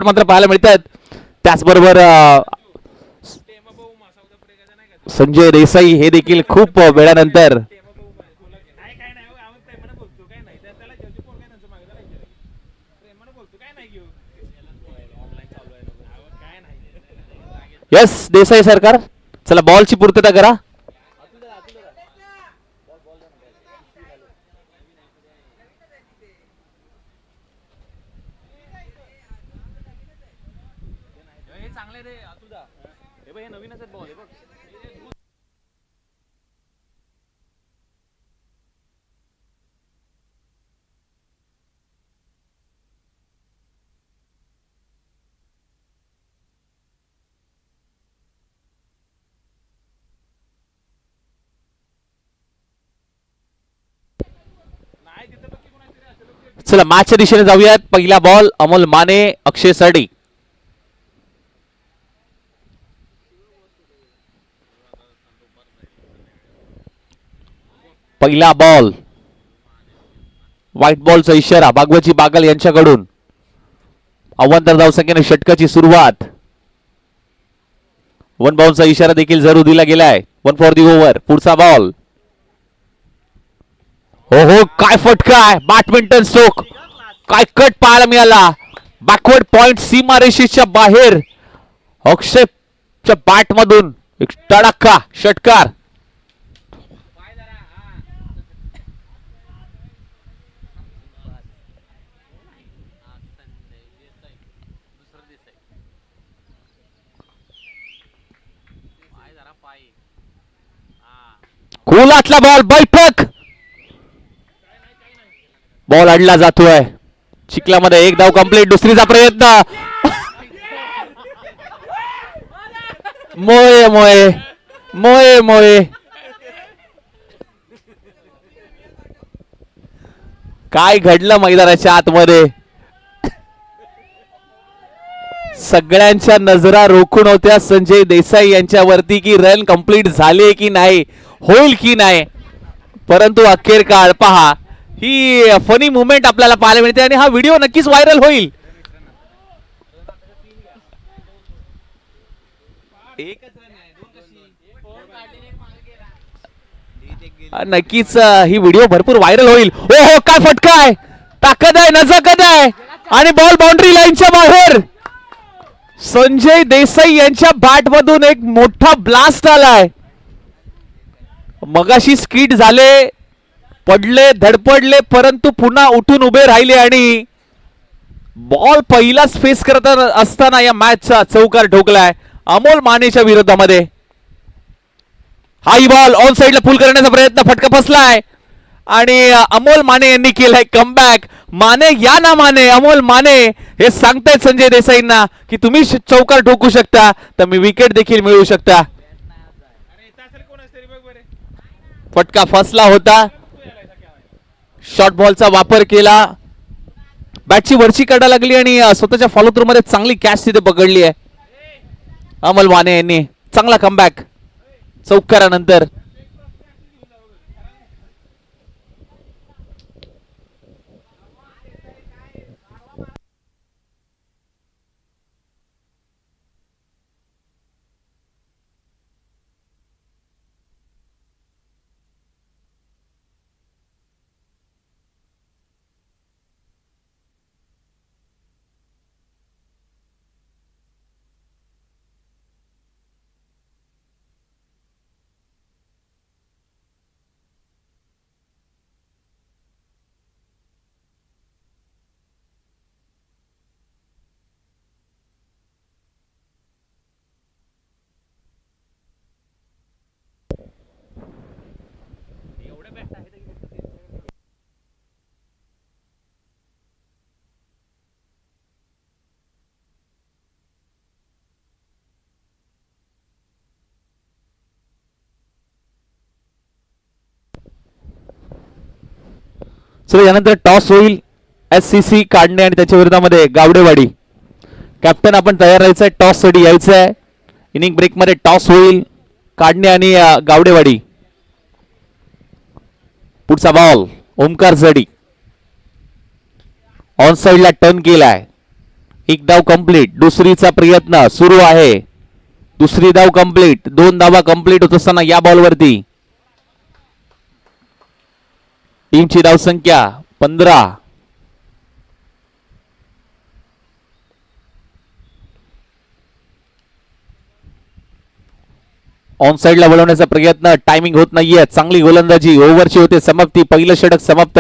मात्र पाहायला मिळतात. त्याचबरोबर संजय देसाई हे देखील खूप वेळानंतर यस देसाई सरकार चला बॉलची पूर्तता करा. चला मॅचच्या दिशेने जाऊयात. पहिला बॉल अमोल माने अक्षय सरडी. पहिला बॉल व्हाईट बॉलचा इशारा बागवची बागल यांच्याकडून. अव्वल धावसंख्येने षटकाची सुरुवात. वन बॉलचा इशारा देखील जरूर दिला गेलाय. One for the over. पुढचा बॉल. हो हो काय फटका आहे. बॅडमिंटन स्ट्रोक काय कट पाहायला मिळाला. बॅकवर्ड पॉइंट सीमारेषेच्या बाहेर अक्षयच्या बॅट मधून एक तडाखा षटकार. खोलातला बॉल बैठक. बॉल अडला जातोय चिखलामध्ये. एक धाव कंप्लीट. दुसरीचा प्रयत्न. मोये मोये मोये मोये काय घडलं मैदानाच्या आतमध्ये. सगळ्यांच्या नजरा रोखून होत्या संजय देसाई यांच्यावरती की रन कंप्लीट झाले की नाही, होईल की नाही. परंतु अखेर काळ पहा ही फनी मुवमेंट आपल्याला पाहायला मिळते आणि हा व्हिडिओ नक्कीच व्हायरल होईल. नक्कीच ही व्हिडिओ भरपूर व्हायरल होईल. ओ हो काय फटका आहे. ताकद आहे नजाकत आहे आणि बॉल बाउंड्री लाईनच्या बाहेर. संजय देसाई यांच्या बॅट मधून एक मोठा ब्लास्ट आलाय. मगाशी स्किड झाले, पडले, धडपडले, परंतु पुन्हा उठून उभे राहिले आणि बॉल पहिलाच फेस करत असताना या मॅचचा चौकार ठोकलाय अमोल मानेच्या विरोधामध्ये. हाई बॉल ऑन साइडला पुल करण्याचा प्रयत्न, फटका फसलाय आणि अमोल माने यांनी केलाय कमबॅक. माने या ना माने, अमोल माने हे सांगतायत संजय देसाईंना की तुम्ही चौकार ठोकू शकता तर मी विकेट देखील मिळवू शकता. फटका फसला होता. शॉर्ट बॉलचा वापर केला. बॅटची वरची काढा लागली आणि स्वतःच्या फॉलो थ्रू मध्ये चांगली कॅच तिथे पकडली आहे अमोल माने यांनी. चांगला कमबॅक चौकारानंतर. चला यानंतर टॉस होईल. SCC काढणे आणि त्याच्या विरोधामध्ये गावडेवाडी. कॅप्टन आपण तयार राहायचंय, टॉस साठी यायचं आहे. इनिंग ब्रेक मध्ये टॉस होईल. काढणे आणि गावडेवाडी. पुढचा बॉल ओमकार जडी ऑन साइडला टर्न केलाय. एक धाव कंप्लीट. दुसरीचा प्रयत्न सुरू आहे. दुसरी धाव कंप्लीट. 2 धावा कंप्लीट होत असताना या बॉलवरती टीमची धावसंख्या 15. ऑन साइडला वळवण्याचा प्रयत्न. टायमिंग होत नाहीये. चांगली गोलंदाजी. ओव्हरची होते समाप्ती. पहिलं षटक समाप्त.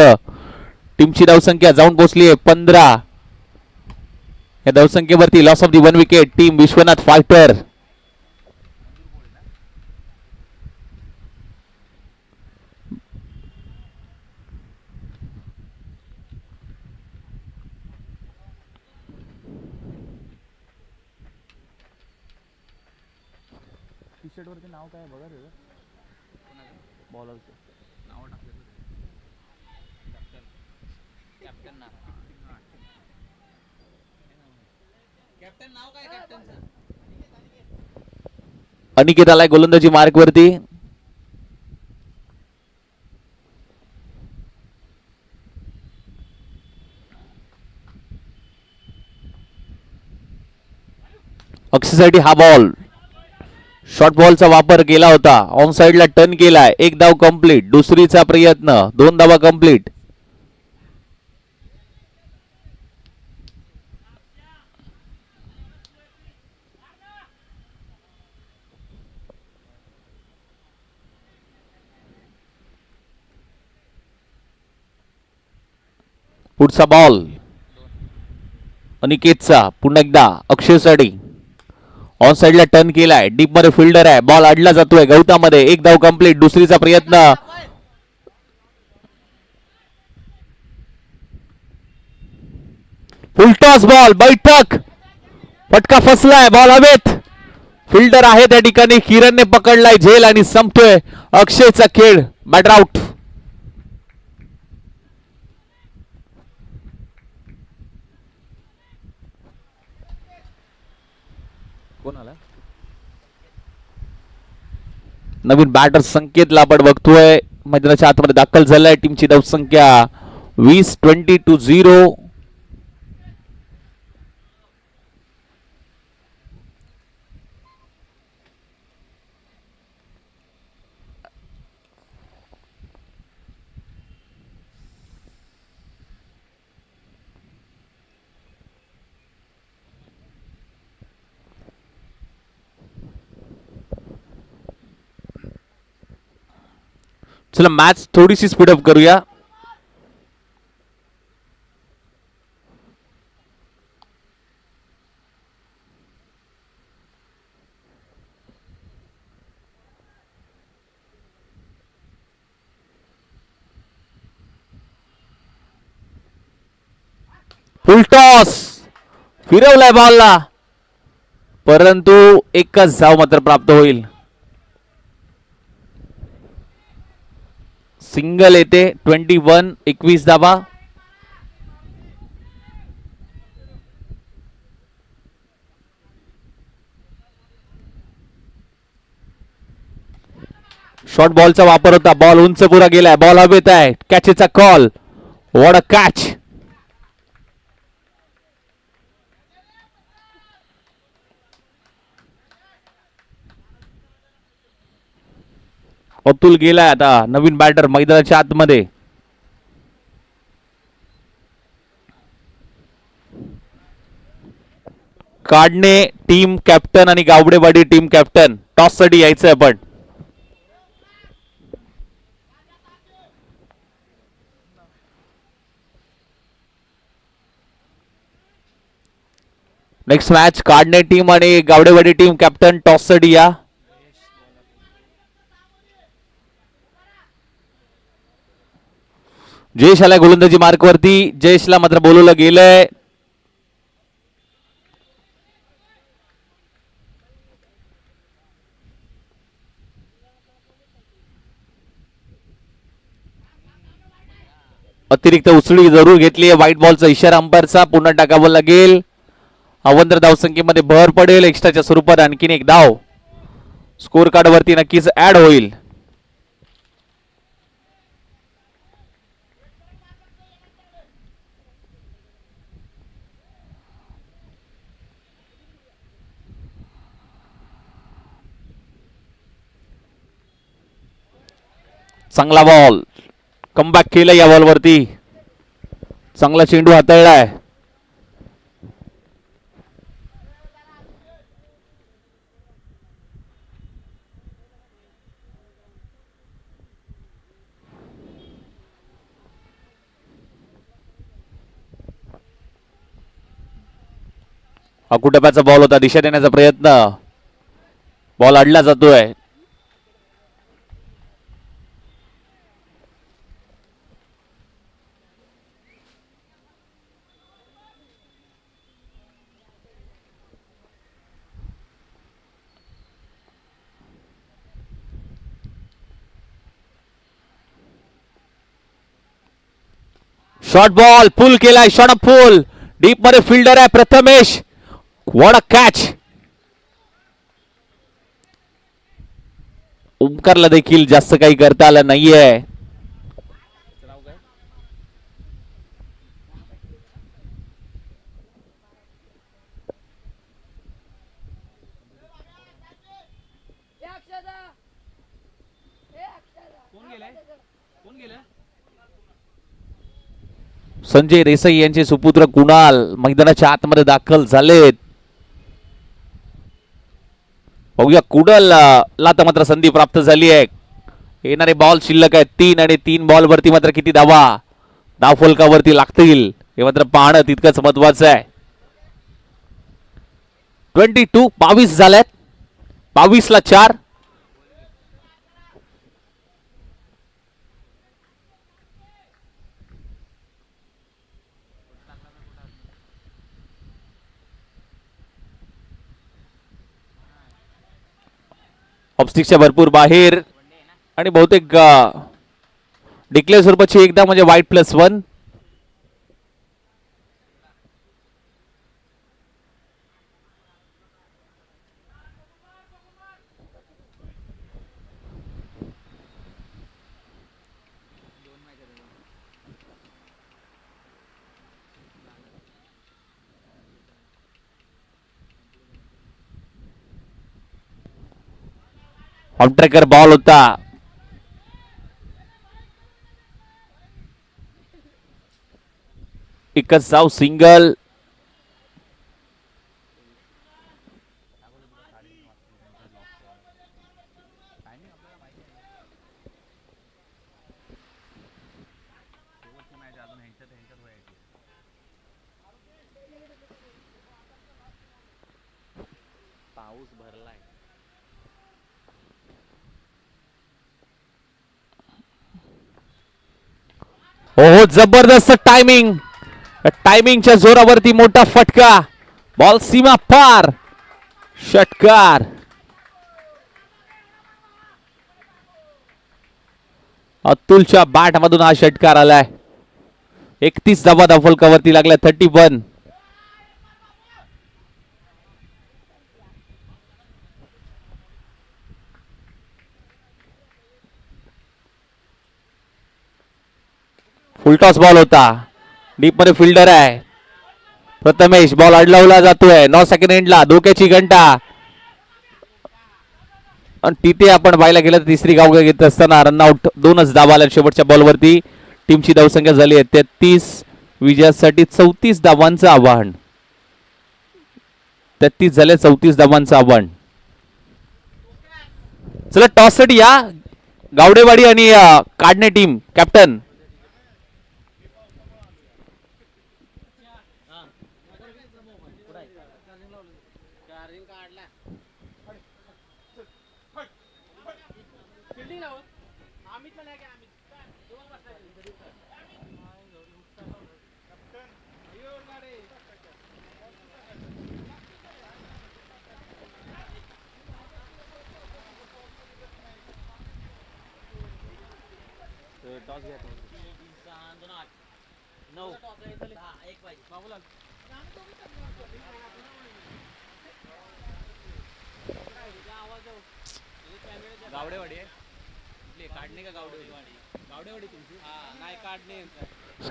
टीमची धावसंख्या जाऊन पोहोचली आहे 15. या धावसंख्येवरती loss of the 1 wicket. Team Vishwanath fighter. नाव काय बघा बॉलरचं नाव कॅप्टन नाव काय कॅप्टनचं? अनिकेत आलाय गोलंदाजी मार्क वरती. अक्षयसाठी हा बॉल. शॉर्ट बॉलचा वापर केला होता. ऑन साइडला टर्न केलाय. एक धाव कंप्लीट. दुसरीचा प्रयत्न. 2 धावा कंप्लीट. पुढचा बॉल अनिकेतचा. पुन्हा एकदा अक्षयसाठी. ऑन साइडला टर्न केलाय. डीप मध्ये फिल्डर आहे. बॉल अडला जातोय गवतामध्ये. एक धाव कंप्लीट. दुसरीचा प्रयत्न. Full toss ball. बैठक. फटका फसलाय. बॉल हवेत. फिल्डर आहे त्या ठिकाणी. किरणने पकडलाय झेल आणि संपतोय अक्षयचा खेळ. Batter out. कोण आला? नवीन बॅटर संकेतला आपण बघतोय मैदानाच्या आतमध्ये दाखल झालाय. टीमची धावसंख्या 20-20. चला मॅच थोडीशी स्पीडअप करूया. फुलटॉस. फिरवलाय बॉलला परंतु एकच धाव मात्र प्राप्त होईल. सिंगल येते. 21 धावा. शॉर्ट बॉलचा वापर होता. बॉल उंच पुरा गेलाय. बॉल हवेत आहे. कॅचेचा call. What a catch. Atul गेलाय आता नवीन बॅटर मैदानाच्या आतमध्ये. काढणे टीम कॅप्टन आणि गावडेवाडी टीम कॅप्टन. टॉस साठी यायचंय आपण. नेक्स्ट मॅच काढणे टीम आणि गावडेवाडी टीम कॅप्टन टॉस साठी या. जयेश आलाय गोलंदाजी मार्क वरती. जयेशला मात्र बोलवलं गेलंय. अतिरिक्त उचली जरूर घेतली आहे. व्हाईट बॉलचा इशारा अंपायरचा. पुन्हा टाकावं लागेल. अवंतर धावसंख्येमध्ये भर पडेल. एक्स्ट्राच्या स्वरूपात आणखीन एक धाव स्कोर कार्ड वरती नक्कीच ऍड होईल. चांगला बॉल, कमबॅक केलं या बॉलवरती. चांगला चेंडू हाताळलाय. अकुटप्याचा बॉल होता, दिशा देण्याचा प्रयत्न, बॉल अडला जातोय. शॉर्ट बॉल पुल केलाय, शॉर्ट पुल, डीप मध्ये फिल्डर आहे प्रथमेश. What a catch. ओमकारला देखील जास्त काही करता आलं नाहीये. संजय देसाई यांचे सुपुत्र कुणाल मैदानाच्या आतमध्ये दाखल झालेत. बघूया कुणाल ला तर मात्र संधी प्राप्त झाली आहे. येणारे बॉल शिल्लक आहेत 3 आणि 3 बॉल वरती मात्र किती धावा धावफलकावरती लागतील हे मात्र पाहणं तितकंच महत्वाचं आहे. 22 झाल्यात, 22 ला 4. ऑफस्टिकच्या भरपूर बाहेर आणि बहुतेक डिक्लेअर स्वरूपाची एकदा म्हणजे वाईट +1. ऑन ट्रॅकर बॉल होता. एकच धाव, सिंगल. पाऊस भरलाय. हो जबरदस्त टायमिंग, टायमिंगच्या जोरावरती मोठा फटका, बॉल सीमा पार, षटकार. अतुलच्या बॅट मधून हा षटकार आलाय. 31 धावा धावफलकावरती लागल्या. 31. फुलटॉस बॉल होता, डीप मध्ये फिल्डर आहे प्रथमेश. बॉल अडलावला जातोय 9 सेकंड एंडला. धोक्याची घंटा आणि तिथे आपण पाहायला गेलं तर तिसरी गाव घेत असताना रनआउट. 2च धावा आल्या शेवटच्या बॉलवरती. टीमची धावसंख्या झाली आहे 33. विजयासाठी 34 धावांचं आव्हान. 33 झाले, 34 धावांचं आव्हान. चला टॉस साठी या गावडेवाडी आणि काढणे team. Captain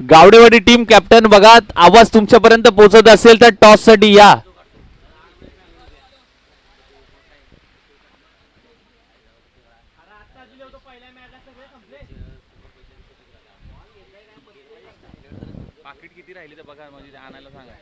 Gawdewadi team captain बघा, आवाज तुमच्यापर्यंत पोहोचत असेल तर टॉस साठी या. पाकिट किती राहिले तर बघा म्हणजे आणायला सांगा.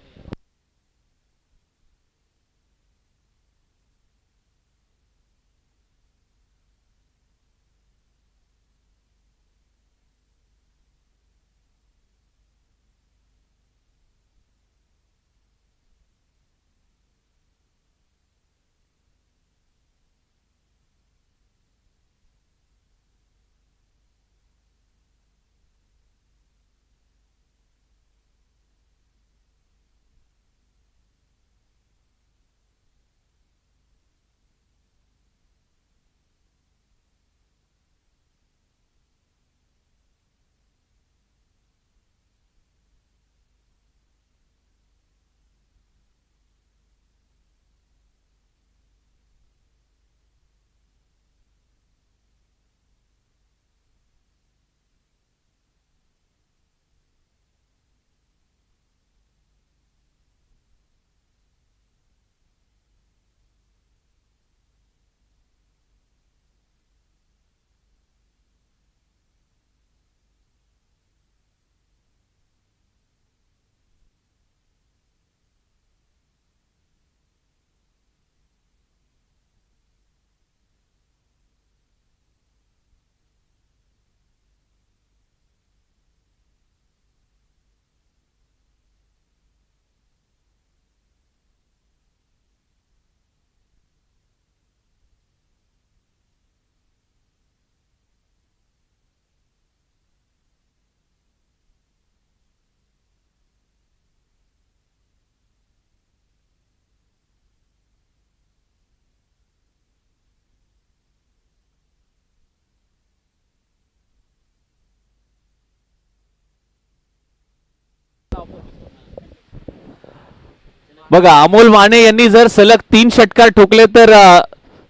बघा अमोल माने यांनी जर सलग 3 षटकार ठोकले तर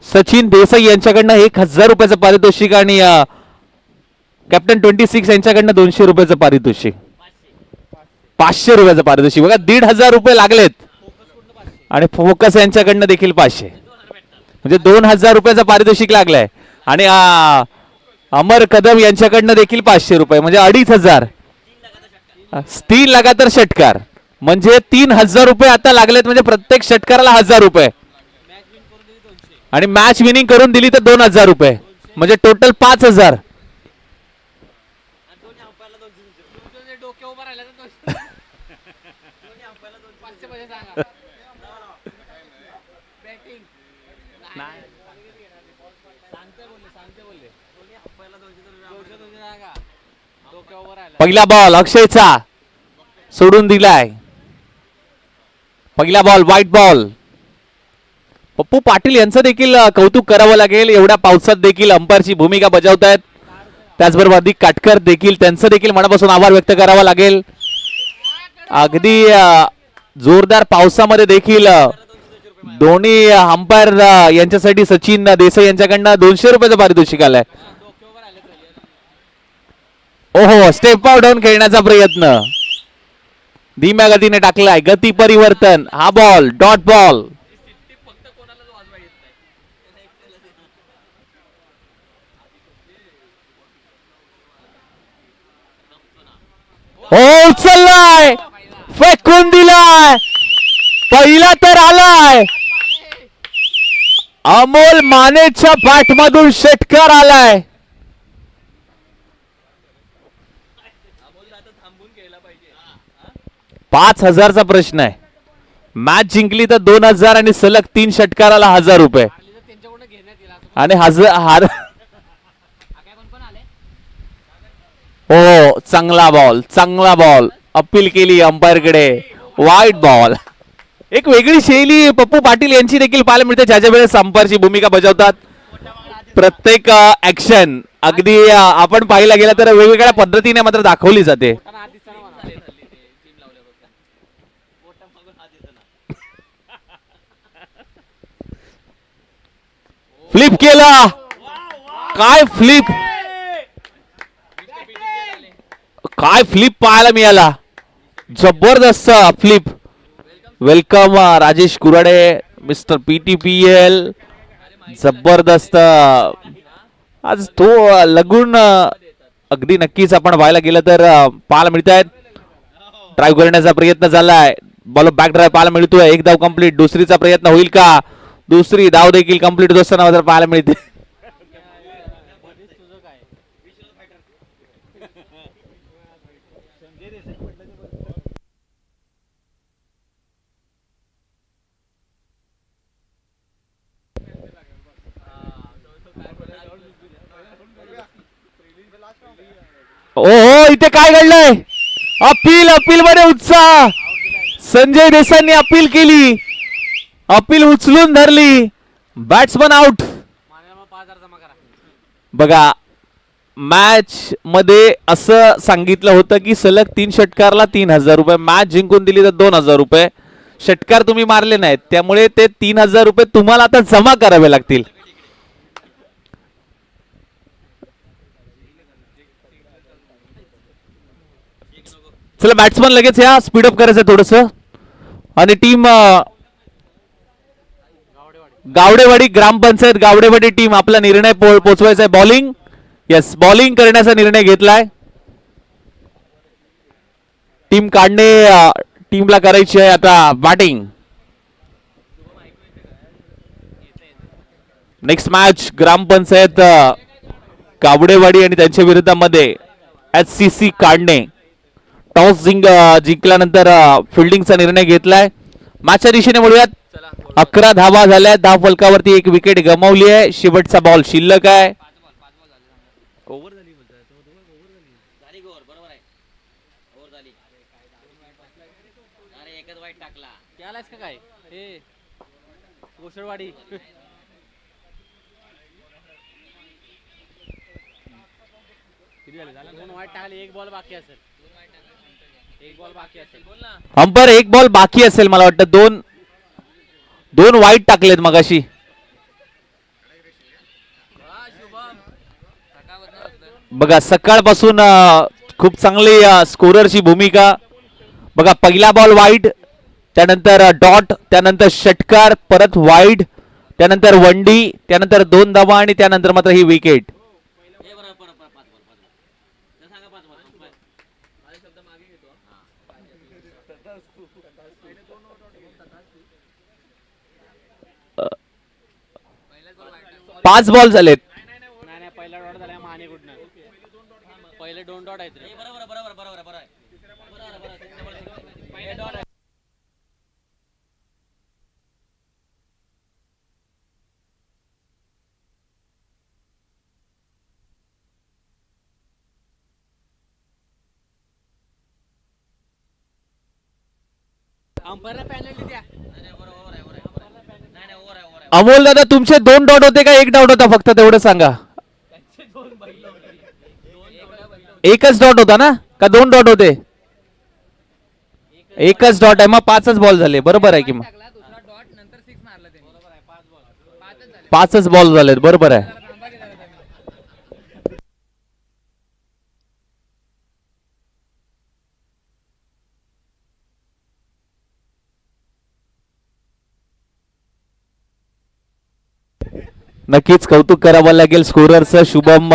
सचिन देसाई यांच्याकडनं 1,000 रुपयाचं पारितोषिक आणि कॅप्टन 26 यांच्याकडनं 200 रुपयाचं पारितोषिक, 500 रुपयाचं पारितोषिक. बघा 1,500 रुपये लागलेत आणि फोकस यांच्याकडनं देखील 500, म्हणजे 2,000 रुपयाचं पारितोषिक लागलंय. आणि अमर कदम यांच्याकडनं देखील 500 रुपये, म्हणजे 2,500. 3 लगातार षटकार म्हणजे 3,000 रुपये आता लागलेत, म्हणजे प्रत्येक षटकाराला 1,000 रुपये आणि मॅच विनिंग करून दिली तर 2,000 रुपये, म्हणजे टोटल 5,000. पहिला बॉल अक्षयचा सोडून दिलाय. पहिला ball white ball. Pappu Patil यांचं देखील कौतुक करावं लागेल, एवढ्या पावसात देखील अंपायरची भूमिका बजावतायत. त्याचबरोबर अधिक काटकर देखील, त्यांचं देखील मनापासून आभार व्यक्त करावा लागेल. अगदी जोरदार पावसामध्ये देखील दोन्ही अंपायर यांच्यासाठी सचिन देसाई यांच्याकडनं 200 रुपयाचं पारितोषिक आलंय. ओहो, स्टेप आउट डाऊन खेळण्याचा प्रयत्न धीम्या गतीने टाकलाय. गती परिवर्तन. हा बॉल डॉट बॉल. हो, उचललाय, फेकून दिलाय, पहिला तर आलाय. अमोल मानेच्या बॅटमधून षटकार आलाय. 5,000चा प्रश्न आहे. मॅच जिंकली तर 2,000 आणि सलग 3 षटकाराला 1,000 रुपये आणि हार. हो, चांगला बॉल, चांगला बॉल. अपील केली अंपायर कडे, वाईट बॉल. एक वेगळी शैली पप्पू पाटील यांची देखील पाहायला मिळते, ज्याच्या वेळेस अंपायरची भूमिका बजावतात. प्रत्येक ऍक्शन अगदी आपण पाहायला गेला तर वेगवेगळ्या पद्धतीने मात्र दाखवली जाते. फ्लिप केला, काय फ्लिप, काय फ्लिप पाहायला मिळाला, जबरदस्त flip. Welcome Rajesh Kurade, mister PTPL. जबरदस्त आज तो लगून अगदी नक्कीच आपण पाहायला गेलं तर पाहायला मिळत आहेत. ट्राय करण्याचा प्रयत्न झालाय, बॉल बॅक ड्राईव्ह पाहायला मिळतोय, एक धाव कंप्लीट. दुसरीचा प्रयत्न होईल का? दुसरी धाव देखील कंप्लीट दोस्तांना मात्र पाहायला मिळते. ओ इथे काय घडलंय? अपील मध्ये उत्साह. संजय देसाईंनी अपील केली, अपील उचलून धरली, बॅट्समन आउट. बघा, मॅच मध्ये असं सांगितलं होतं की सलग 3 षटकारला 3,000 रुपये, मॅच जिंकून दिली तर 2,000 रुपये. षटकार तुम्ही मारले नाहीत, त्यामुळे ते 3,000 रुपये तुम्हाला आता जमा करावे लागतील. चला बॅट्समन लगेच या, स्पीडअप करायचं थोडस. आणि टीम गावडेवाडी ग्रामपंचायत गावडेवाडी टीम आपला निर्णय पोहोचवायचा आहे. बॉलिंग, यस, बॉलिंग करण्याचा निर्णय घेतलाय. टीम काढणे, टीमला करायची आहे आता बॅटिंग. नेक्स्ट मॅच ग्रामपंचायत गावडेवाडी आणि त्यांच्या विरोधामध्ये HCC काढणे. टॉस जिंकल्यानंतर फिल्डिंगचा निर्णय घेतलाय. मॅचच्या दिशेने वळूयात. 11 धावा झाल्या, धाव फलकावरती 1 विकेट गमावली आहे. शेवटचा बॉल शिल्लक आहे. अंपर 1 बॉल बाकी असेल, मला वाटतं 2 वाईट टाकलेत मगाशी. बघा सकाळपासून खूप चांगली स्कोररची भूमिका. बघा पहिला बॉल वाईड, त्यानंतर डॉट, त्यानंतर षटकार, परत वाईड, त्यानंतर वंडी, त्यानंतर 2 धावा आणि त्यानंतर मात्र ही विकेट. 5 बॉल झालेत. अमोल दादा, तुमचे 2 डॉट होते का 1 डॉट होता? फक्त तेवढं सांगा. एकच डॉट होता ना, का 2 डॉट होते? एकच डॉट आहे, मग 5च बॉल झाले. बरोबर आहे की मग 5च बॉल झालेत. बरोबर आहे. नक्कीच कौतुक करावं लागेल स्कोररचं शुभम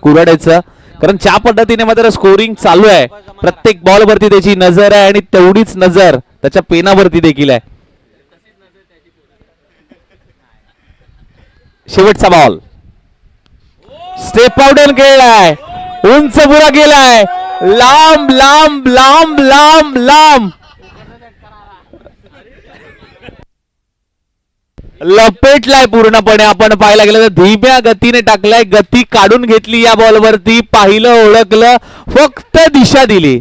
कुराडेचं, कारण ज्या पद्धतीने मात्र स्कोरिंग चालू आहे, प्रत्येक बॉल वरती त्याची नजर आहे आणि तेवढीच नजर त्याच्या पेनावरती देखील आहे. शेवटचा बॉल स्टेप आउट खेळलाय, उंच पुरा गेलाय, लांब लांब लांब लांब लांब लपेटलाय पूर्णपणे. आपण पाहायला गेलं तर धीम्या गतीने टाकलाय, गती काढून घेतली या बॉल वरती, पाहिलं, ओळखलं, फक्त दिशा दिली,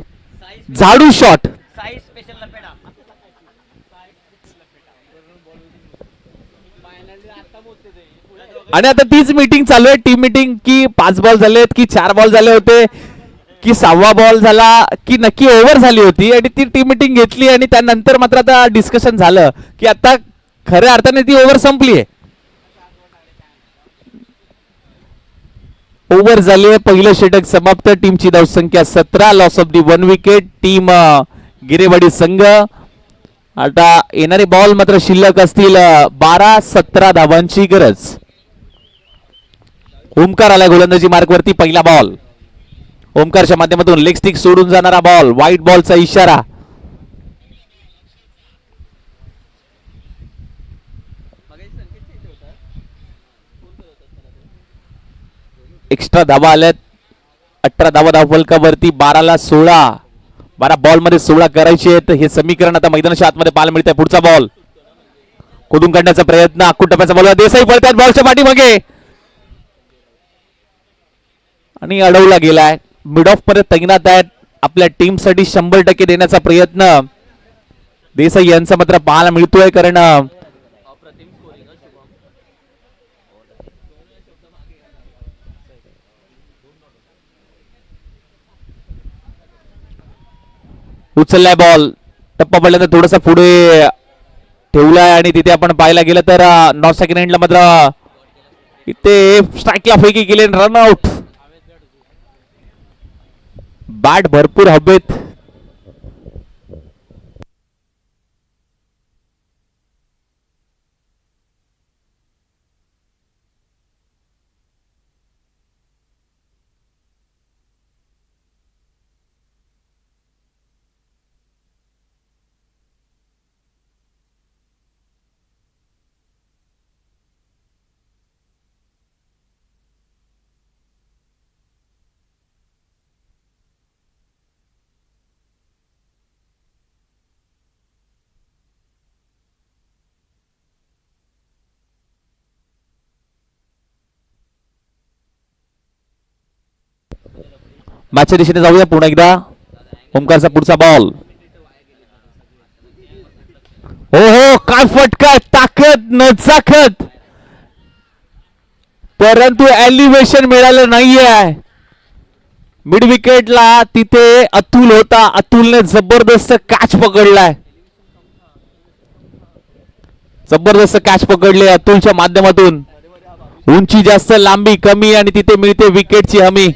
झाडू शॉट. आणि आता तीच मीटिंग चालू आहे, टीम मीटिंग, की 5 बॉल झालेत, की 4 बॉल झाले होते, की 6वा बॉल झाला, की नक्की ओव्हर झाली होती. आणि ती टीम मीटिंग घेतली आणि त्यानंतर मात्र आता डिस्कशन झालं की आता खऱ्या अर्थाने ती ओव्हर संपली आहे. ओव्हर झाली आहे, पहिलं षटक समाप्त. टीमची धावसंख्या 17, loss of the 1 wicket. Team Girewadi संघ. आता येणारे बॉल मात्र शिल्लक असतील 12-17 धावांची गरज. ओमकार आला गोलंदाजी मार्क वरती. पहिला बॉल ओमकारच्या माध्यमातून लेग स्टिक सोडून जाणारा बॉल, व्हाईट बॉलचा इशारा. एक्स्ट्रा धावा आल्यात. 18 धावा धावफलकावरती, 12ला 16, 12 बॉल मध्ये 16 करायचे आहेत. हे समीकरण आता मैदानाच्या आतमध्ये पाहायला मिळत आहे. पुढचा बॉल खोदून काढण्याचा प्रयत्न, आखून टप्प्याचा बॉल, देसाई पळतात बॉलच्या पाठीमागे आणि अडवला गेलाय. मिड ऑफ मध्ये तैनात आहेत. आपल्या टीम साठी 100% देण्याचा प्रयत्न देसाई यांचा मात्र पाहायला मिळतोय. कारण उचललाय बॉल, टप्पा पडल्यानंतर थोडासा पुढे ठेवलाय आणि तिथे आपण पाहायला गेलं तर नॉट सेकंड एंडला मात्र इथे स्ट्राईकला फेकी केली, रनआउट. बॅट भरपूर हवेत. मॅचच्या दिशेने जाऊया पुन्हा एकदा. ओमकारचा पुढचा बॉल. हो हो, काय फटका, ताकद नजाकत, परंतु एलिव्हेशन मिळालं नाहीये. मिड विकेटला तिथे अतुल होता, अतुलने जबरदस्त कॅच पकडलाय. जबरदस्त कॅच पकडले अतुलच्या माध्यमातून. उंची जास्त, लांबी कमी आणि तिथे मिळते विकेटची हमी.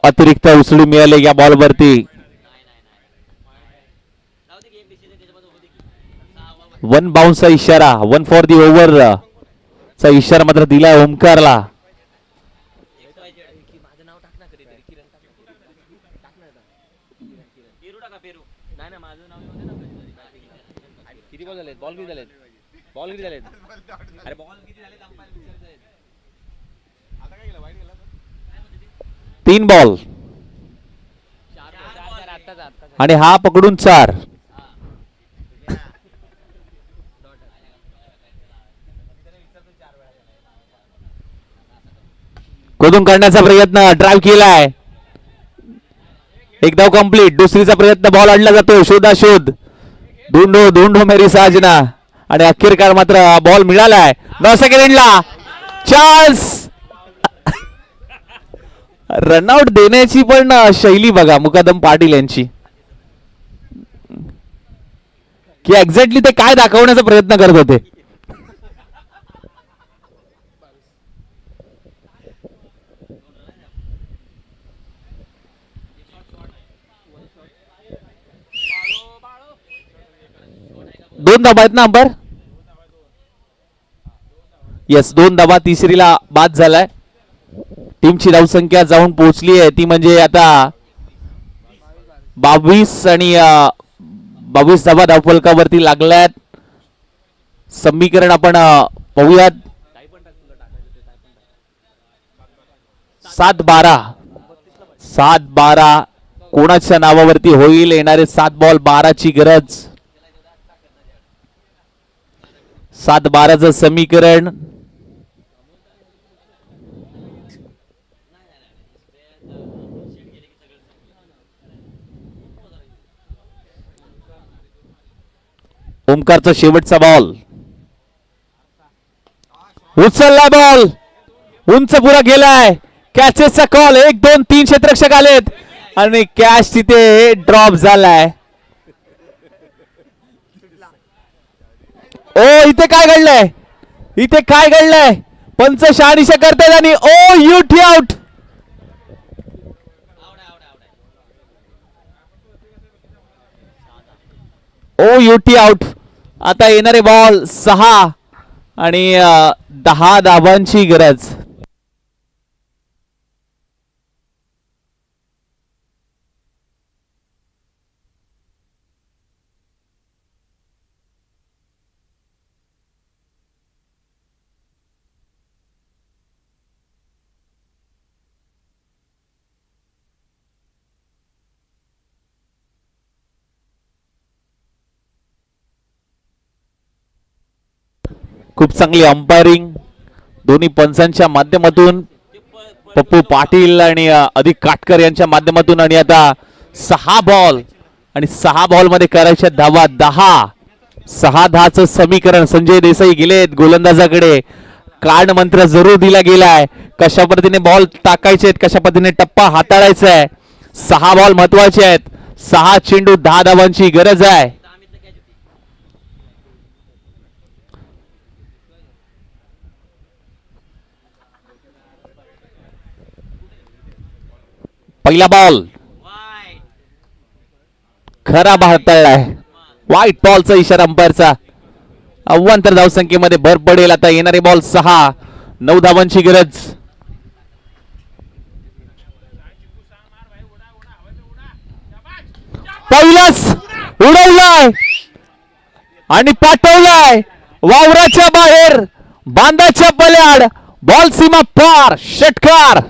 अतिरिक्त उसळी मिळाले या बॉल वरती. 1 बाउन्सचा इशारा, 1 फॉर दी ओव्हर चा इशारा मात्र दिलाय ओमकारला. तीन बॉल आणि हा पकडून 4. खोदून काढण्याचा प्रयत्न, ड्राईव्ह केलाय, एक धाव कंप्लीट. दुसरीचा प्रयत्न, बॉल अडला जातो, शोधा शोध, धुंडो धुंडो मेरी साजना, आणि अखेरकार मात्र बॉल मिळालाय. 9 सेकंडला चान्स. रनआउट देण्याची पण शैली बघा मुकादम पाटील यांची, की एक्झॅक्टली ते काय दाखवण्याचा प्रयत्न करत होते. दोन धाबा आहेत ना अंबर? येस, 2 धाबा. तिसरीला बाद झालाय. टीमची धावसंख्या जाऊन पोहोचली आहे ती म्हणजे आता 22 आणि 22 धाबा धावफलकावरती लागल्यात. समीकरण आपण पाहूयात. 7-12 7-12 कोणाच्या नावावरती होईल? येणारे 7 बॉल 12ची गरज. 7-12चं समीकरण. ओमकारचा शेवटचा बॉल, उचलला बॉल, उंच पुरा गेलाय. कॅचेसचा कॉल, 1 2 3 क्षेत्ररक्षक आलेत आणि कॅच तिथे ड्रॉप झालाय. ओ इथे काय घडलंय, इथे काय घडलंय, पंच शहानिशा करतायत आणि ओ युटी आउट. ओ युटी आउट. आता येणारे बॉल 6 आणि 10 धावांची गरज. खूप चांगली अंपायरिंग दोन्ही पंचांच्या माध्यमातून, पप्पू पाटील आणि अधिक काटकर यांच्या माध्यमातून. आणि आता 6 बॉल आणि 6 बॉल मध्ये करायच्या धावा 10. 6-10चं समीकरण. संजय देसाई गेलेत गोलंदाजाकडे. कार्ड मंत्र जरूर दिला गेलाय, कशा पद्धतीने बॉल टाकायचे आहेत, कशा पद्धतीने टप्पा हाताळायचा आहे. 6 बॉल महत्वाचे आहेत. 6 चेंडू 10 धावांची गरज आहे. पहिला बॉल खरा हाताळलाय. व्हाईट बॉलचा इशारा अंपायरचा. अव्वंतर धावसंख्येमध्ये भर पडेल. आता येणारे बॉल 6, 9 धावांची गरज. पहिलाच उडवलाय आणि पाठवलाय वावराच्या बाहेर, बांधाच्या पल्याड. बॉल सीमा पार, षटकार.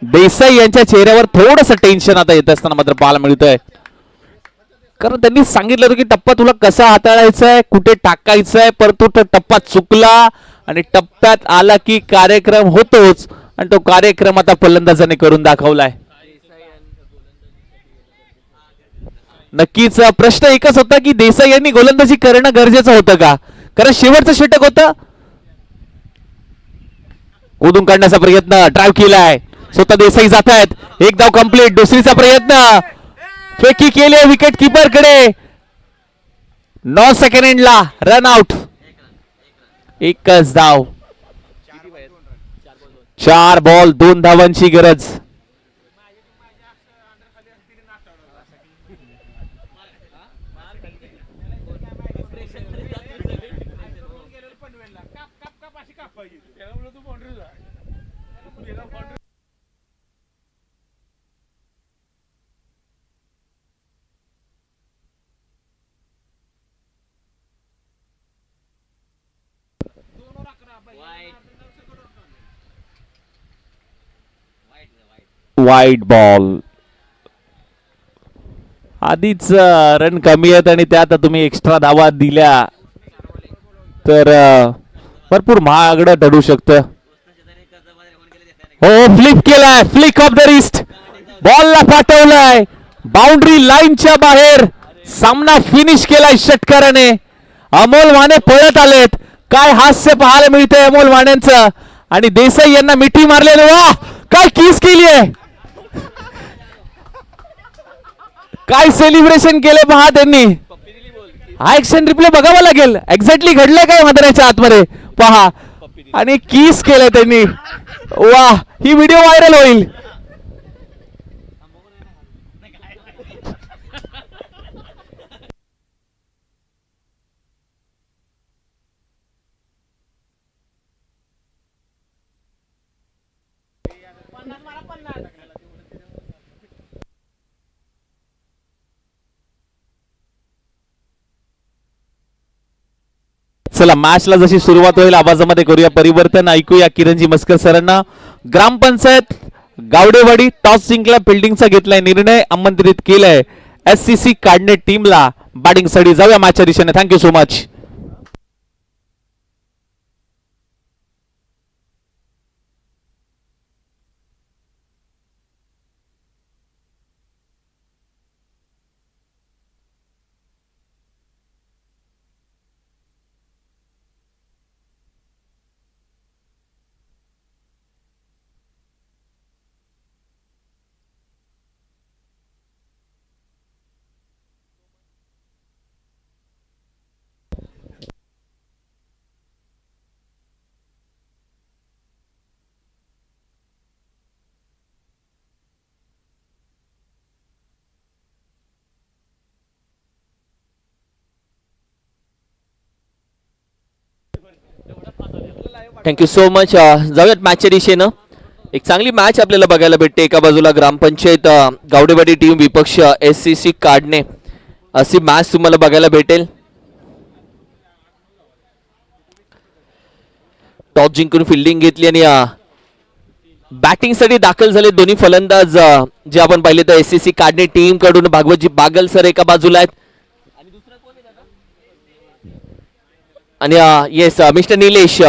देसाई यांच्या चेहऱ्यावर थोडस टेन्शन आता येत असताना मात्र पाहायला मिळतंय, कारण त्यांनी सांगितलं होतं की टप्पा तुला कसा हाताळायचा आहे, कुठे टाकायचा आहे, परंतु तो टप्पा चुकला आणि टप्प्यात आला की कार्यक्रम होतोच. आणि तो कार्यक्रम आता फलंदाजाने करून दाखवलाय. नक्कीच प्रश्न एकच होता की देसाई यांनी गोलंदाजी करणं गरजेचं होतं का, कारण शेवटचं षटक होतं. ओढून काढण्याचा प्रयत्न, ड्राईव्ह केलाय, स्वतः देसाई जात आहेत. एक धाव कंप्लीट. दुसरीचा प्रयत्न, फेकी केली विकेट किपर कडे. 9 सेकंडला रन आउट. एकच धाव. 4 बॉल 2 धावांची गरज. वाईट बॉल. आधीच रन कमी आहेत आणि त्यात तुम्ही एक्स्ट्रा धावा दिल्या तर भरपूर महागडं ठरू शकतं. हो, फ्लिप केलाय, फ्लिक ऑफ द रिस्ट. बॉलला पाठवलाय बाउंड्री लाईनच्या बाहेर. सामना फिनिश केलाय षटकाराने. अमोल माने पळत आलेत. काय हास्य पाहायला मिळतंय अमोल मानेंचं. आणि देसाई यांना मिठी मारलेली. वा, काय किस केली आहे, काय सेलिब्रेशन केले पहा त्यांनी. हा ऍक्शन रिप्ले बघावा लागेल, एक्झॅक्टली घडलंय काय म्हाताऱ्याच्या आतमध्ये पहा. आणि किस केलंय त्यांनी. वा, ही व्हिडिओ व्हायरल होईल. चला, मॅचला जशी सुरुवात होईल आवाजामध्ये करूया परिवर्तन. ऐकूया किरणजी मस्कर सरांना. ग्रामपंचायत गावडेवाडी टॉस जिंकला, फिल्डिंगचा घेतलाय निर्णय, आमंत्रित केलाय SCC काढणे टीमला बॅटिंग साठी. जाऊया मॅचच्या दिशेने. Thank you so much. Thank you so much. जाऊयात मॅचच्या दिशेनं. एक चांगली मॅच आपल्याला बघायला भेटते. एका बाजूला ग्रामपंचायत गावडेवाडी टीम विपक्ष SCC काढणे अशी मॅच तुम्हाला बघायला भेटेल. टॉस जिंकून फिल्डिंग घेतली आणि बॅटिंग साठी दाखल झाले दोन्ही फलंदाज. जे आपण पाहिले तर SCC काढणे टीम कडून भागवतजी बागल सर एका बाजूला आहेत आणि येस मिस्टर निलेश